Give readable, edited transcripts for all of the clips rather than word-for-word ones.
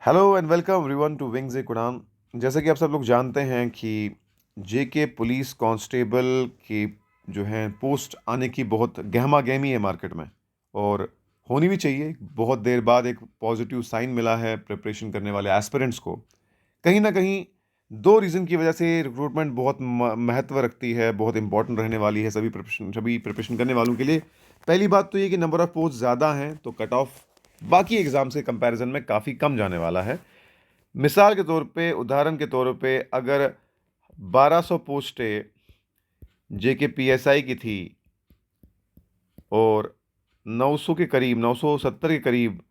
Hello and welcome everyone to wings a Quran. जैसे कि आप सब लोग जानते हैं कि जेके पुलिस कांस्टेबल की जो है पोस्ट आने की बहुत गहमा गहमी है मार्केट में, और होनी भी चाहिए। बहुत देर बाद एक पॉजिटिव साइन मिला है प्रिपरेशन करने वाले एस्पिरेंट्स को। कहीं ना कहीं दो रीज़न की वजह से रिक्रूटमेंट बहुत महत्व रखती है, बहुत इंपॉर्टेंट रहने वाली है सभी प्रिपरेशन करने वालों के लिए। पहली बात तो ये कि नंबर ऑफ़ पोस्ट ज़्यादा हैं, तो कट ऑफ बाकी एग्ज़ाम से कंपैरिजन में काफ़ी कम जाने वाला है। मिसाल के तौर पे, उदाहरण के तौर पे, अगर 1200 पोस्टें जेके पीएसआई की थी और 900 के करीब, 970 के करीब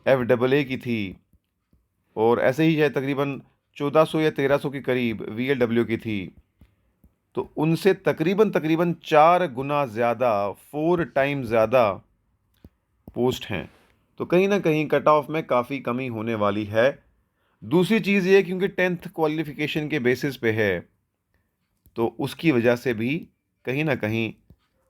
एफडबलए की थी, और ऐसे ही है तकरीबन 1400 या 1300 के करीब वीएलडब्ल्यू की थी, तो उनसे तकरीबन तकरीबन 4 गुना ज़्यादा, 4 टाइम ज़्यादा पोस्ट हैं। तो कहीं ना कहीं कट ऑफ में काफ़ी कमी होने वाली है। दूसरी चीज़ ये, क्योंकि 10th क्वालिफिकेशन के बेसिस पे है, तो उसकी वजह से भी कहीं न कहीं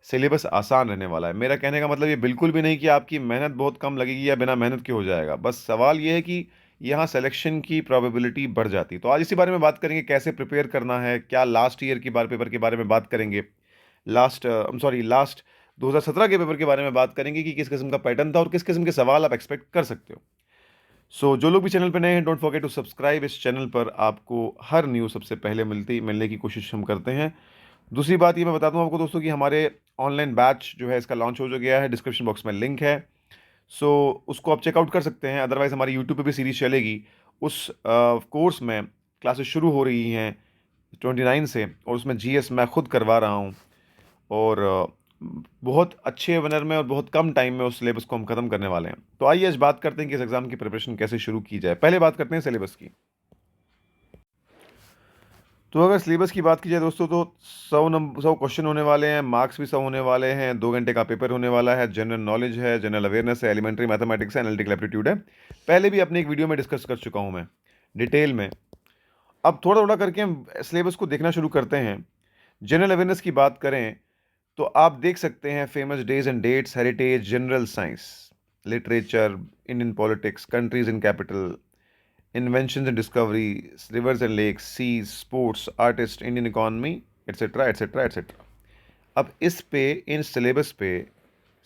सिलेबस आसान रहने वाला है। मेरा कहने का मतलब ये बिल्कुल भी नहीं कि आपकी मेहनत बहुत कम लगेगी या बिना मेहनत के हो जाएगा। बस सवाल ये है कि यहाँ सिलेक्शन की प्रोबेबिलिटी बढ़ जाती है। तो आज इसी बारे में बात करेंगे, कैसे प्रिपेयर करना है, क्या लास्ट ईयर की बार पेपर के बारे में बात करेंगे। लास्ट 2017 के पेपर के बारे में बात करेंगे कि किस किस्म का पैटर्न था और किस किस्म के सवाल आप एक्सपेक्ट कर सकते हो। जो लोग भी चैनल पे नए हैं, डोंट फॉरगेट टू सब्सक्राइब। इस चैनल पर आपको हर न्यूज़ सबसे पहले मिलने की कोशिश हम करते हैं। दूसरी बात ये मैं बता दूं आपको दोस्तों कि हमारे ऑनलाइन बैच जो है इसका लॉन्च हो जो गया है, डिस्क्रिप्शन बॉक्स में लिंक है। उसको आप चेकआउट कर सकते हैं। अदरवाइज़ हमारी यूट्यूब पे भी सीरीज़ चलेगी। उस कोर्स में क्लासेस शुरू हो रही हैं 29 से, और उसमें जीएस मैं खुद करवा रहा हूँ। और बहुत अच्छे विनर में और बहुत कम टाइम में उस सिलेबस को हम ख़त्म करने वाले हैं। तो आइए आज बात करते हैं कि इस एग्ज़ाम की प्रिपरेशन कैसे शुरू की जाए। पहले बात करते हैं सिलेबस की। तो अगर सिलेबस की बात की जाए दोस्तों, तो 100 क्वेश्चन होने वाले हैं, मार्क्स भी 100 होने वाले हैं, 2 घंटे का पेपर होने वाला है, जनरल नॉलेज है, जनरल अवेयरनेस है, एलिमेंट्री मैथमेटिक्स है, एनालिटिकल एप्टीट्यूड है। पहले भी अपने एक वीडियो में डिस्कस कर चुका हूँ मैं डिटेल में। अब थोड़ा थोड़ा करके हम सिलेबस को देखना शुरू करते हैं। जनरल अवेयरनेस की बात करें तो आप देख सकते हैं famous days and dates, heritage, general science, literature, Indian politics, countries in capital, inventions and discovery, rivers and lakes, seas, sports, artist, Indian economy, etcetera etcetera etcetera. अब इन सिलेबस पे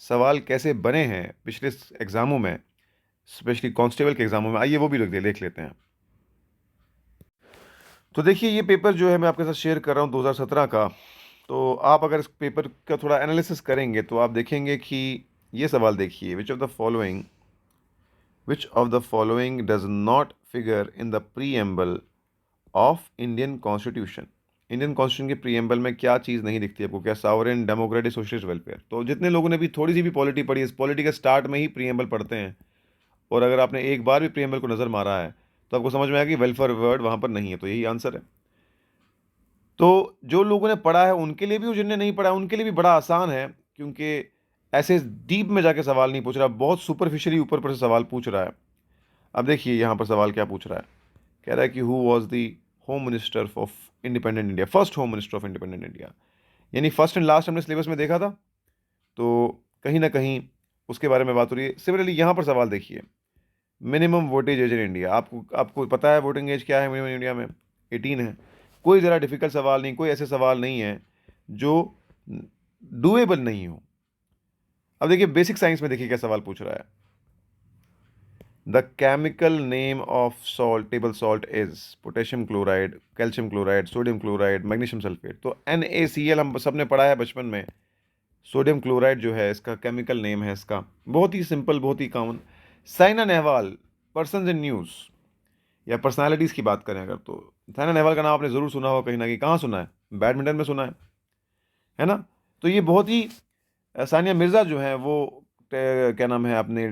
सवाल कैसे बने हैं पिछले एग्जामों में, स्पेशली कांस्टेबल के एग्जामों में, आइए वो भी देख लेते हैं। तो देखिए, ये पेपर जो है मैं आपके साथ शेयर कर रहा हूँ 2017 का। तो आप अगर इस पेपर का थोड़ा एनालिसिस करेंगे तो आप देखेंगे कि ये सवाल देखिए, which of the following does not figure in the preamble of Indian constitution. Indian constitution के प्रीएम्बल में क्या चीज़ नहीं दिखती आपको? क्या सावरेन, डेमोक्रेटिक, सोशलिस्ट, वेलफेयर। तो जितने लोगों ने भी थोड़ी सी भी पॉलिटी पढ़ी, इस पॉलिटी के स्टार्ट में ही प्रीएम्बल पढ़ते हैं, और अगर आपने एक बार भी प्रीएम्बल को नज़र मारा है तो आपको समझ में आया कि वेलफेयर वर्ड वहाँ पर नहीं है। तो यही आंसर है। तो जो लोगों ने पढ़ा है उनके लिए भी और जिन्होंने नहीं पढ़ा है उनके लिए भी बड़ा आसान है, क्योंकि ऐसे डीप में जाके सवाल नहीं पूछ रहा, बहुत सुपरफिशियली ऊपर पर से सवाल पूछ रहा है। अब देखिए यहाँ पर सवाल क्या पूछ रहा है। कह रहा है कि who was the home minister of independent India, first home minister of independent India. यानी फर्स्ट एंड लास्ट हमने सिलेबस में देखा था, तो कहीं ना कहीं उसके बारे में बात हो रही है। सिमिलरली यहाँ पर सवाल देखिए, मिनिमम वोटेज एज इन इंडिया। आपको आपको पता है वोटिंग एज क्या है मिनिमम इंडिया में? 18 है। कोई ज़रा डिफ़िकल्ट सवाल नहीं, कोई ऐसे सवाल नहीं है जो डूएबल नहीं हो। अब देखिए बेसिक साइंस में देखिए क्या सवाल पूछ रहा है। The chemical name of salt, table salt is potassium chloride, calcium chloride, sodium chloride, magnesium sulphate. तो NaCl हम सबने पढ़ा है बचपन में। सोडियम क्लोराइड जो है इसका केमिकल नेम है इसका। बहुत ही सिंपल, बहुत ही common. Saina Nehwal, person in news या पर्सनालिटीज़ की बात करें अगर, तो साइना नेहवाल का नाम आपने ज़रूर सुना होगा कहीं ना कहीं। कहाँ सुना है? बैडमिंटन में सुना है ना? तो ये बहुत ही सानिया मिर्ज़ा जो हैं वो क्या नाम है अपने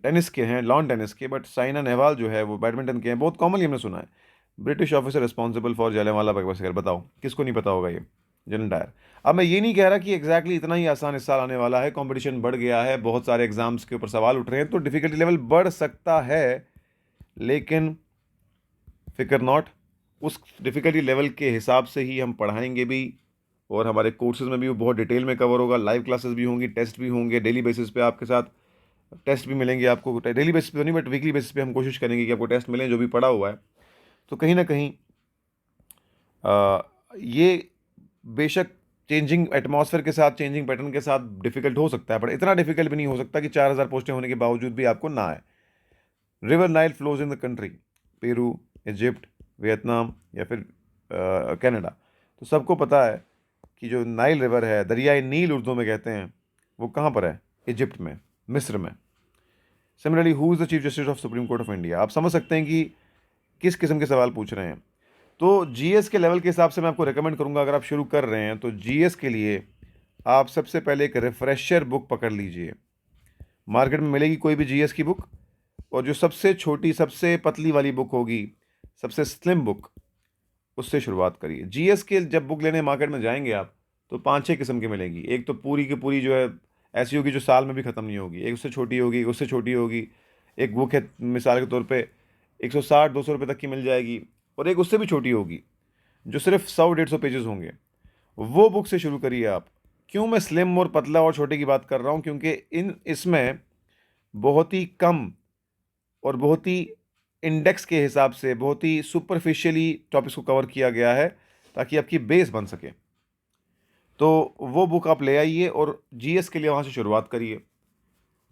टेनिस के हैं, लॉन टेनिस के, बट साइना नेहवाल जो है वो बैडमिंटन के हैं। बहुत कॉमनली हमने सुना है। British officer responsible for Jallianwala Bagh massacre. बताओ किसको नहीं पता होगा ये? General Dyer. अब मैं ये नहीं कह रहा कि एग्जैक्टली इतना ही आसान इस साल आने वाला है। कंपटीशन बढ़ गया है, बहुत सारे एग्जाम्स के ऊपर सवाल उठ रहे हैं, तो डिफ़िकल्टी लेवल बढ़ सकता है, लेकिन फिकर नॉट, उस डिफ़िकल्टी लेवल के हिसाब से ही हम पढ़ाएंगे भी, और हमारे कोर्सेज में भी वो बहुत डिटेल में कवर होगा। लाइव क्लासेस भी होंगी, टेस्ट भी होंगे डेली बेसिस पे आपके साथ। टेस्ट भी मिलेंगे आपको, डेली बेसिस पे तो नहीं बट वीकली बेसिस पे हम कोशिश करेंगे कि आपको टेस्ट मिलें जो भी पड़ा हुआ है। तो कहीं ना कहीं ये बेशक चेंजिंग एटमॉस्फेयर के साथ, चेंजिंग पैटर्न के साथ डिफिकल्ट हो सकता है, पर इतना डिफिकल्ट भी नहीं हो सकता कि 4000 पोस्टें होने के बावजूद भी आपको ना आए। River Nile flows in the country, Peru, Egypt, Vietnam या फिर कनाडा। तो सबको पता है कि जो नाइल रिवर है, दरियाई नील उर्दू में कहते हैं, वो कहाँ पर है? इजिप्ट में, मिस्र में। Similarly, who is the chief justice of supreme court of India? आप समझ सकते हैं कि किस किस्म के सवाल पूछ रहे हैं। तो जीएस के लेवल के हिसाब से मैं आपको रेकमेंड करूंगा, अगर आप शुरू कर रहे हैं तो जीएस के लिए आप सबसे पहले एक रिफ्रेशर बुक पकड़ लीजिए। मार्केट में मिलेगी कोई भी जीएस की बुक, और जो सबसे छोटी, सबसे पतली वाली बुक होगी, सबसे स्लिम बुक, उससे शुरुआत करिए। जीएस के जब बुक लेने मार्केट में जाएंगे आप, तो 5-6 किस्म की मिलेगी। एक तो पूरी की पूरी जो है ऐसी होगी जो साल में भी ख़त्म नहीं होगी, एक उससे छोटी होगी, एक उससे छोटी होगी। एक बुक है मिसाल के तौर पे 160-200 रुपये तक की मिल जाएगी, और एक उससे भी छोटी होगी जो सिर्फ 100-150 पेजेस होंगे। वो बुक से शुरू करिए आप। क्यों मैं स्लिम और पतला और छोटे की बात कर रहा हूँ? क्योंकि इसमें बहुत ही कम और बहुत ही इंडेक्स के हिसाब से बहुत ही सुपरफिशियली टॉपिक्स को कवर किया गया है, ताकि आपकी बेस बन सके। तो वो बुक आप ले आइए और जीएस के लिए वहाँ से शुरुआत करिए।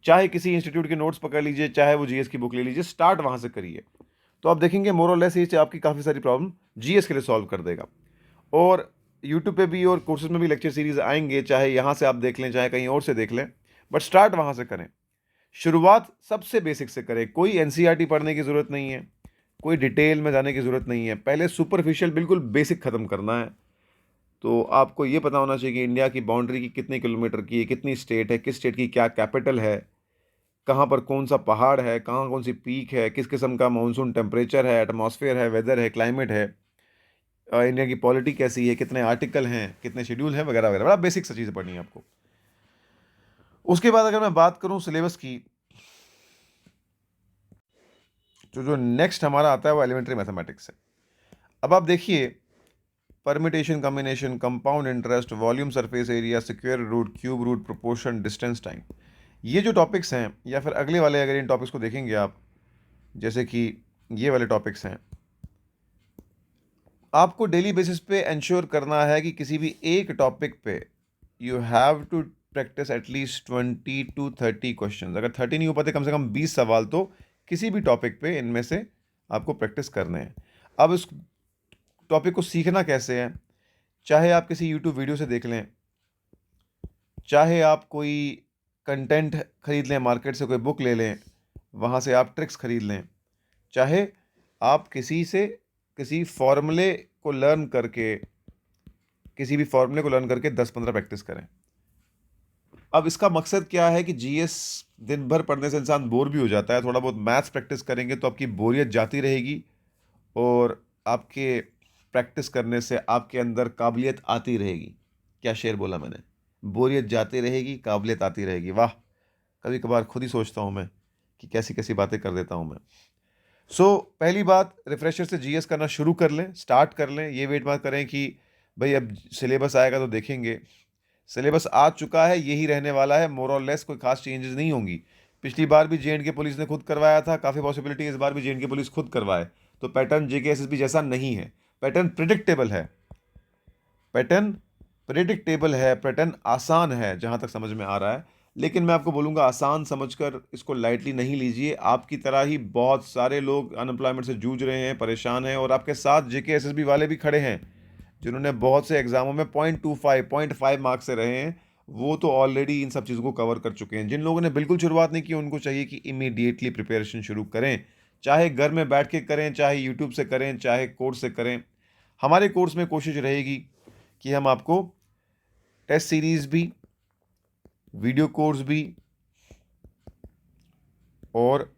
चाहे किसी इंस्टीट्यूट के नोट्स पकड़ लीजिए, चाहे वो जीएस की बुक ले लीजिए, स्टार्ट वहाँ से करिए। तो आप देखेंगे मोर और लेस ये आपकी काफ़ी सारी प्रॉब्लम जीएस के लिए सॉल्व कर देगा। और यूट्यूब पे भी और कोर्सेज में भी लेक्चर सीरीज आएंगे, चाहे यहाँ से आप देख लें, चाहे कहीं और से देख लें, बट स्टार्ट वहाँ से करें। शुरुआत सबसे बेसिक से करें। कोई एनसीईआरटी पढ़ने की ज़रूरत नहीं है, कोई डिटेल में जाने की ज़रूरत नहीं है। पहले सुपरफिशियल बिल्कुल बेसिक ख़त्म करना है। तो आपको ये पता होना चाहिए कि इंडिया की बाउंड्री की कितने किलोमीटर की है, कितनी स्टेट है, किस स्टेट की क्या कैपिटल है, कहाँ पर कौन सा पहाड़ है, कहाँ कौन सी पीक है, किस किस्म का मानसून टेम्परेचर है, एटमॉस्फेयर है, वेदर है, क्लाइमेट है, इंडिया की पॉलिटी कैसी है, कितने आर्टिकल हैं, कितने शेड्यूल हैं, वगैरह वगैरह। बड़ा बेसिक सा चीज़ें पढ़नी है आपको। उसके बाद अगर मैं बात करूँ सिलेबस की, तो जो नेक्स्ट हमारा आता है वो एलिमेंट्री मैथमेटिक्स है। अब आप देखिए, permutation, combination, compound interest, volume, surface area, square root, cube root, proportion, distance, time, ये जो टॉपिक्स हैं, या फिर अगले वाले अगर इन टॉपिक्स को देखेंगे आप, जैसे कि ये वाले टॉपिक्स हैं, आपको डेली बेसिस पे इंश्योर करना है कि किसी भी एक टॉपिक पे you have to practice at least 20 to 30 question. अगर 30 नहीं हो पाते, कम से कम 20 सवाल तो किसी भी टॉपिक पे इनमें से आपको प्रैक्टिस करने हैं। अब इस टॉपिक को सीखना कैसे है? चाहे आप किसी यूट्यूब वीडियो से देख लें, चाहे आप कोई कंटेंट खरीद लें, मार्केट से कोई बुक ले लें, वहाँ से आप ट्रिक्स खरीद लें, चाहे आप किसी फॉर्मूले को लर्न करके, किसी भी फॉर्मूले को लर्न करके 10-15 प्रैक्टिस करें। अब इसका मकसद क्या है कि जीएस दिन भर पढ़ने से इंसान बोर भी हो जाता है। थोड़ा बहुत मैथ्स प्रैक्टिस करेंगे तो आपकी बोरियत जाती रहेगी, और आपके प्रैक्टिस करने से आपके अंदर काबिलियत आती रहेगी। क्या शेर बोला मैंने? बोरियत जाती रहेगी, काबिलियत आती रहेगी। वाह! कभी कभार खुद ही सोचता हूँ मैं कि कैसी कैसी बातें कर देता हूँ मैं। पहली बात, रिफ्रेशर से जीएस करना शुरू कर लें, स्टार्ट कर लें। ये वेट मत करें कि भाई अब सिलेबस आएगा तो देखेंगे। सिलेबस आ चुका है, यही रहने वाला है, मोर और लेस कोई खास चेंजेस नहीं होंगी। पिछली बार भी जेएंडके पुलिस ने खुद करवाया था, काफ़ी पॉसिबिलिटी इस बार भी जेएंडके पुलिस खुद करवाए। तो पैटर्न जेके एसएसबी जैसा नहीं है, पैटर्न प्रिडिक्टेबल है, पैटर्न प्रिडिक्टेबल है, पैटर्न आसान है जहाँ तक समझ में आ रहा है। लेकिन मैं आपको बोलूँगा, आसान समझकर इसको लाइटली नहीं लीजिए। आपकी तरह ही बहुत सारे लोग अनएम्प्लॉयमेंट से जूझ रहे हैं, परेशान हैं, और आपके साथ जेके एसएसबी वाले भी खड़े हैं जिन्होंने बहुत से एग्जामों में 0.25 मार्क्स से रहे हैं। वो तो ऑलरेडी इन सब चीज़ों को कवर कर चुके हैं। जिन लोगों ने बिल्कुल शुरुआत नहीं की, उनको चाहिए कि इमीडिएटली प्रिपरेशन शुरू करें, चाहे घर में बैठ के करें, चाहे यूट्यूब से करें, चाहे कोर्स से करें। हमारे कोर्स में कोशिश रहेगी कि हम आपको टेस्ट सीरीज़ भी, वीडियो कोर्स भी और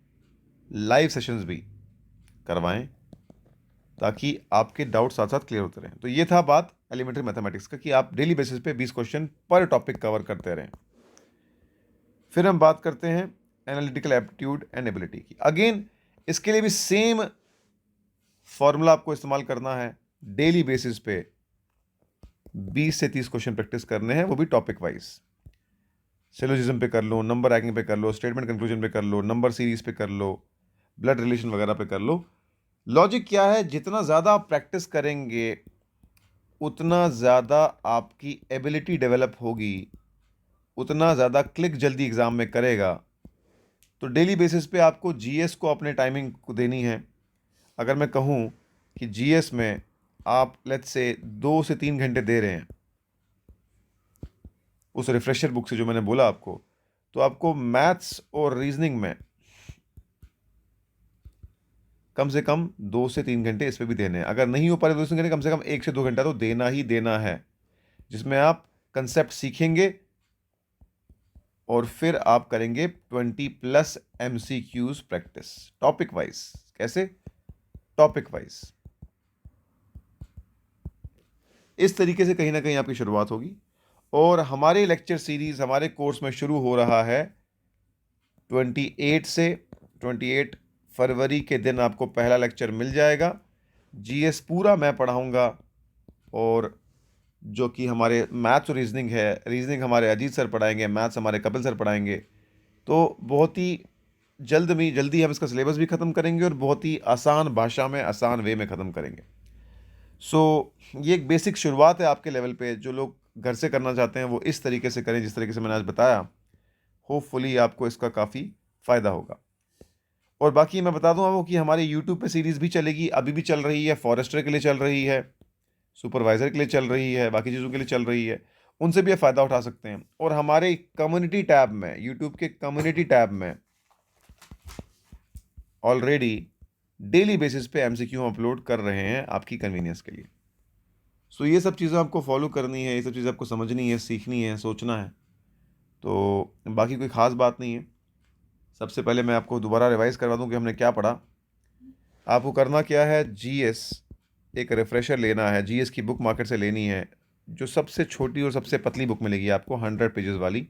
लाइव सेशंस भी करवाएं, ताकि आपके डाउट साथ साथ क्लियर होते रहें। तो ये था बात एलिमेंट्री मैथमेटिक्स का, कि आप डेली बेसिस पे 20 क्वेश्चन पर टॉपिक कवर करते रहें। फिर हम बात करते हैं एनालिटिकल एप्टीट्यूड एंड एबिलिटी की। अगेन इसके लिए भी सेम फॉर्मूला आपको इस्तेमाल करना है। डेली बेसिस पे 20 से 30 क्वेश्चन प्रैक्टिस करने हैं, वो भी टॉपिक वाइज। सिलोजिज्म पे कर लो, नंबर रैंकिंग पे कर लो, स्टेटमेंट कंक्लूजन पे कर लो, नंबर सीरीज पे कर लो, ब्लड रिलेशन वगैरह पे कर लो। लॉजिक क्या है, जितना ज़्यादा आप प्रैक्टिस करेंगे उतना ज़्यादा आपकी एबिलिटी डेवलप होगी, उतना ज़्यादा क्लिक जल्दी एग्ज़ाम में करेगा। तो डेली बेसिस पे आपको जीएस को अपने टाइमिंग को देनी है। अगर मैं कहूँ कि जीएस में आप लेट्स से 2 से 3 घंटे दे रहे हैं उस रिफ्रेशर बुक से जो मैंने बोला आपको, तो आपको मैथ्स और रीजनिंग में कम से कम 2 से 3 घंटे इस पे भी देने हैं। अगर नहीं हो पा रहे 2 से 3 घंटे, कम से कम 1 से 2 घंटा तो देना ही देना है, जिसमें आप कंसेप्ट सीखेंगे और फिर आप करेंगे 20+ MCQs प्रैक्टिस टॉपिक वाइज। कैसे? Topic wise. इस तरीके से कहीं ना कहीं आपकी शुरुआत होगी। और हमारे लेक्चर सीरीज हमारे कोर्स में शुरू हो रहा है 28 फरवरी के दिन आपको पहला लेक्चर मिल जाएगा। जीएस पूरा मैं पढ़ाऊंगा, और जो कि हमारे मैथ्स और रीजनिंग है, रीजनिंग हमारे अजीत सर पढ़ाएंगे, मैथ्स हमारे कपिल सर पढ़ाएंगे। तो बहुत ही जल्दी हम इसका सिलेबस भी ख़त्म करेंगे और बहुत ही आसान भाषा में, आसान वे में ख़त्म करेंगे। ये एक बेसिक शुरुआत है आपके लेवल पे। जो लोग घर से करना चाहते हैं वो इस तरीके से करें जिस तरीके से मैंने आज बताया। होपफुली आपको इसका काफ़ी फ़ायदा होगा। और बाकी मैं बता दूं आपको कि हमारे यूट्यूब पे सीरीज़ भी चलेगी, अभी भी चल रही है। फॉरेस्टर के लिए चल रही है, सुपरवाइज़र के लिए चल रही है, बाकी चीज़ों के लिए चल रही है। उनसे भी आप फ़ायदा उठा सकते हैं। और हमारे कम्युनिटी टैब में, यूट्यूब के कम्युनिटी टैब में ऑलरेडी डेली बेसिस पे एमसीक्यू अपलोड कर रहे हैं आपकी कन्वीनियंस के लिए। ये सब चीज़ें आपको फॉलो करनी है, ये सब चीज़ें आपको समझनी है, सीखनी है, सोचना है। तो बाकी कोई ख़ास बात नहीं है। सबसे पहले मैं आपको दोबारा रिवाइज़ करवा दूं कि हमने क्या पढ़ा। आपको करना क्या है, जीएस एक रिफ्रेशर लेना है। जीएस की बुक मार्केट से लेनी है, जो सबसे छोटी और सबसे पतली बुक मिलेगी आपको, 100 पेजेस वाली।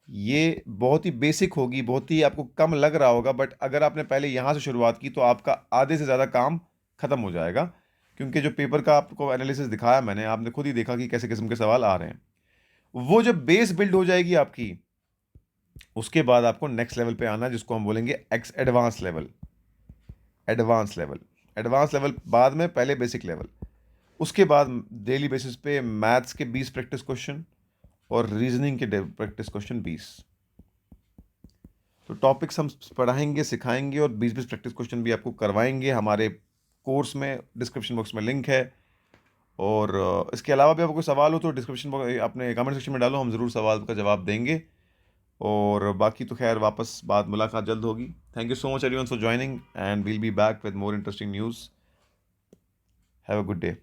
ये बहुत ही बेसिक होगी, बहुत ही आपको कम लग रहा होगा, बट अगर आपने पहले यहाँ से शुरुआत की तो आपका आधे से ज़्यादा काम ख़त्म हो जाएगा। क्योंकि जो पेपर का आपको एनालिसिस दिखाया मैंने, आपने खुद ही देखा कि कैसे किस्म के सवाल आ रहे हैं। वो जब बेस बिल्ड हो जाएगी आपकी, उसके बाद आपको नेक्स्ट लेवल पे आना है, जिसको हम बोलेंगे advance level. Advance level, advance level बाद में, पहले बेसिक लेवल। उसके बाद डेली बेसिस पे मैथ्स के 20 प्रैक्टिस क्वेश्चन और रीजनिंग के प्रैक्टिस क्वेश्चन 20। तो टॉपिक्स हम पढ़ाएंगे, सिखाएंगे और 20-20 प्रैक्टिस क्वेश्चन भी आपको करवाएंगे हमारे कोर्स में। डिस्क्रिप्शन बॉक्स में लिंक है। और इसके अलावा भी आपको कोई सवाल हो तो डिस्क्रिप्शन बॉक्स अपने कमेंट सेक्शन में डालो, हम ज़रूर सवाल का जवाब देंगे। और बाकी तो खैर वापस बात, मुलाकात जल्द होगी। Thank you so much everyone for joining, and we'll be back with more interesting news. Have a good day.